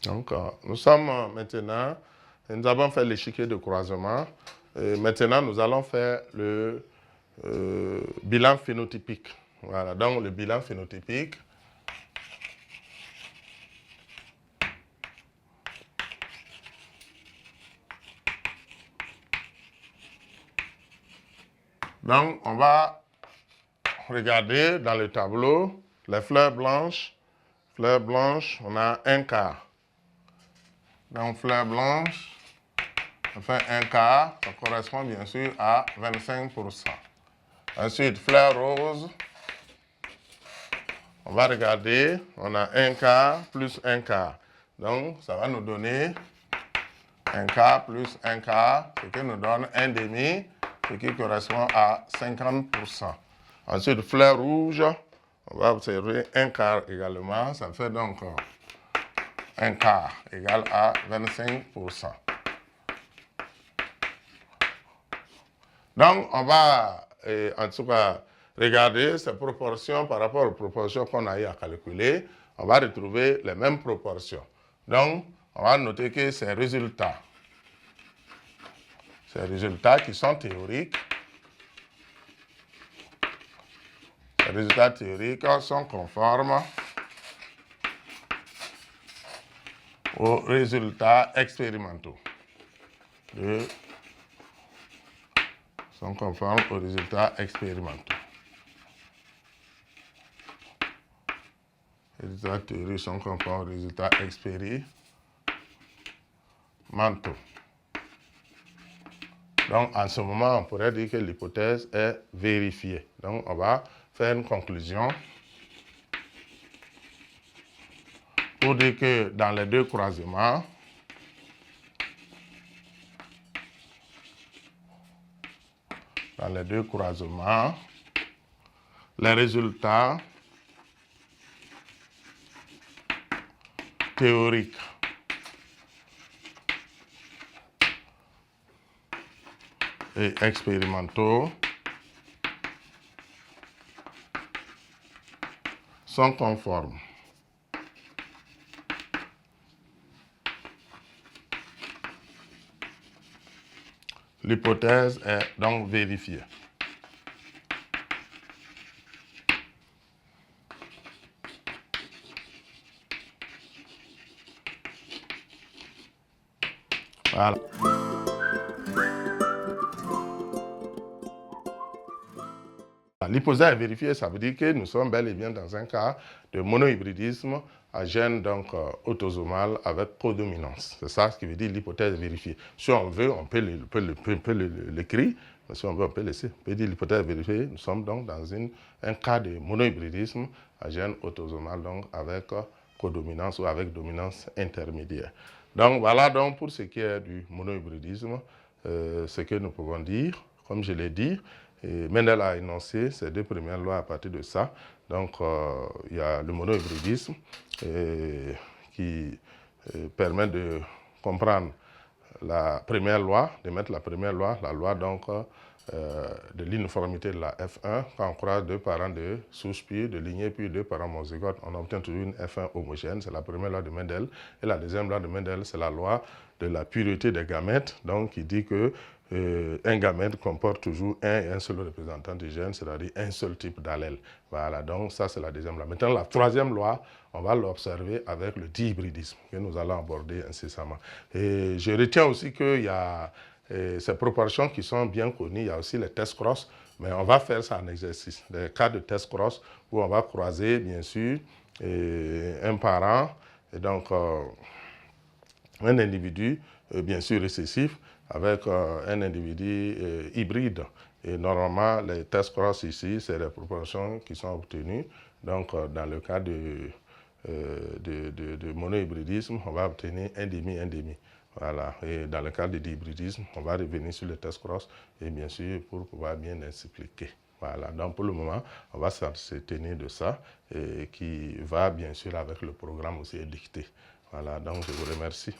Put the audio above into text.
Donc, nous sommes maintenant, nous avons fait l'échiquier de croisement. Maintenant, nous allons faire le bilan phénotypique. Voilà, donc le bilan phénotypique. Donc, on va regarder dans le tableau les fleurs blanches. Fleurs blanches, on a un quart. Donc, fleurs blanches, ça fait un quart, ça correspond bien sûr à 25%. Ensuite, fleurs roses, on va regarder, on a un quart plus un quart. Donc, ça va nous donner un quart plus un quart, ce qui nous donne un demi, ce qui correspond à 50%. Ensuite, fleurs rouges, on va observer un quart également, ça fait donc un quart égal à 25%. Donc, on va en tout cas regarder ces proportions par rapport aux proportions qu'on a eu à calculer. On va retrouver les mêmes proportions. Donc, on va noter que ces résultats qui sont théoriques, ces résultats théoriques sont conformes aux résultats expérimentaux. Sont conformes aux résultats expérimentaux. Les résultats théoriques sont conformes aux résultats expérimentaux. Donc, en ce moment, on pourrait dire que l'hypothèse est vérifiée. Donc, on va faire une conclusion pour dire que dans les deux croisements, les résultats théoriques et expérimentaux sont conformes. L'hypothèse est donc vérifiée. Voilà. L'hypothèse est vérifiée, ça veut dire que nous sommes bel et bien dans un cas de monohybridisme à gène donc autosomal avec codominance. C'est ça ce qui veut dire l'hypothèse vérifiée. Si on veut, on peut l'écrire, mais si on veut, on peut laisser. On peut dire l'hypothèse vérifiée, nous sommes donc dans un cas de monohybridisme à gène autosomal donc avec codominance ou avec dominance intermédiaire. Donc voilà donc pour ce qui est du monohybridisme, ce que nous pouvons dire, comme je l'ai dit. Et Mendel a énoncé ces deux premières lois à partir de ça. Donc, il y a le monohybridisme qui permet de comprendre la première loi, de mettre la première loi, la loi donc de l'uniformité de la F1. Quand on croise deux parents de souche pure, de lignée pure, deux parents monozygotes, on obtient toujours une F1 homogène. C'est la première loi de Mendel. Et la deuxième loi de Mendel, c'est la loi de la pureté des gamètes, donc qui dit que un gamète comporte toujours un et un seul représentant du gène, c'est-à-dire un seul type d'allèle. Voilà, donc ça c'est la deuxième loi. Maintenant, la troisième loi, on va l'observer avec le dihybridisme que nous allons aborder incessamment. Et je retiens aussi qu'il y a ces proportions qui sont bien connues, il y a aussi les test cross, mais on va faire ça en exercice. Des cas de test cross où on va croiser, bien sûr, un parent, et donc un individu, bien sûr récessif, avec un individu hybride. Et normalement, les tests cross ici, c'est les proportions qui sont obtenues. Donc, dans le cas de monohybridisme, on va obtenir un demi, un demi. Voilà. Et dans le cas de dihybridisme, on va revenir sur le test cross et bien sûr pour pouvoir bien expliquer. Voilà. Donc, pour le moment, on va se tenir de ça et qui va bien sûr avec le programme aussi édicté. Voilà. Donc, je vous remercie.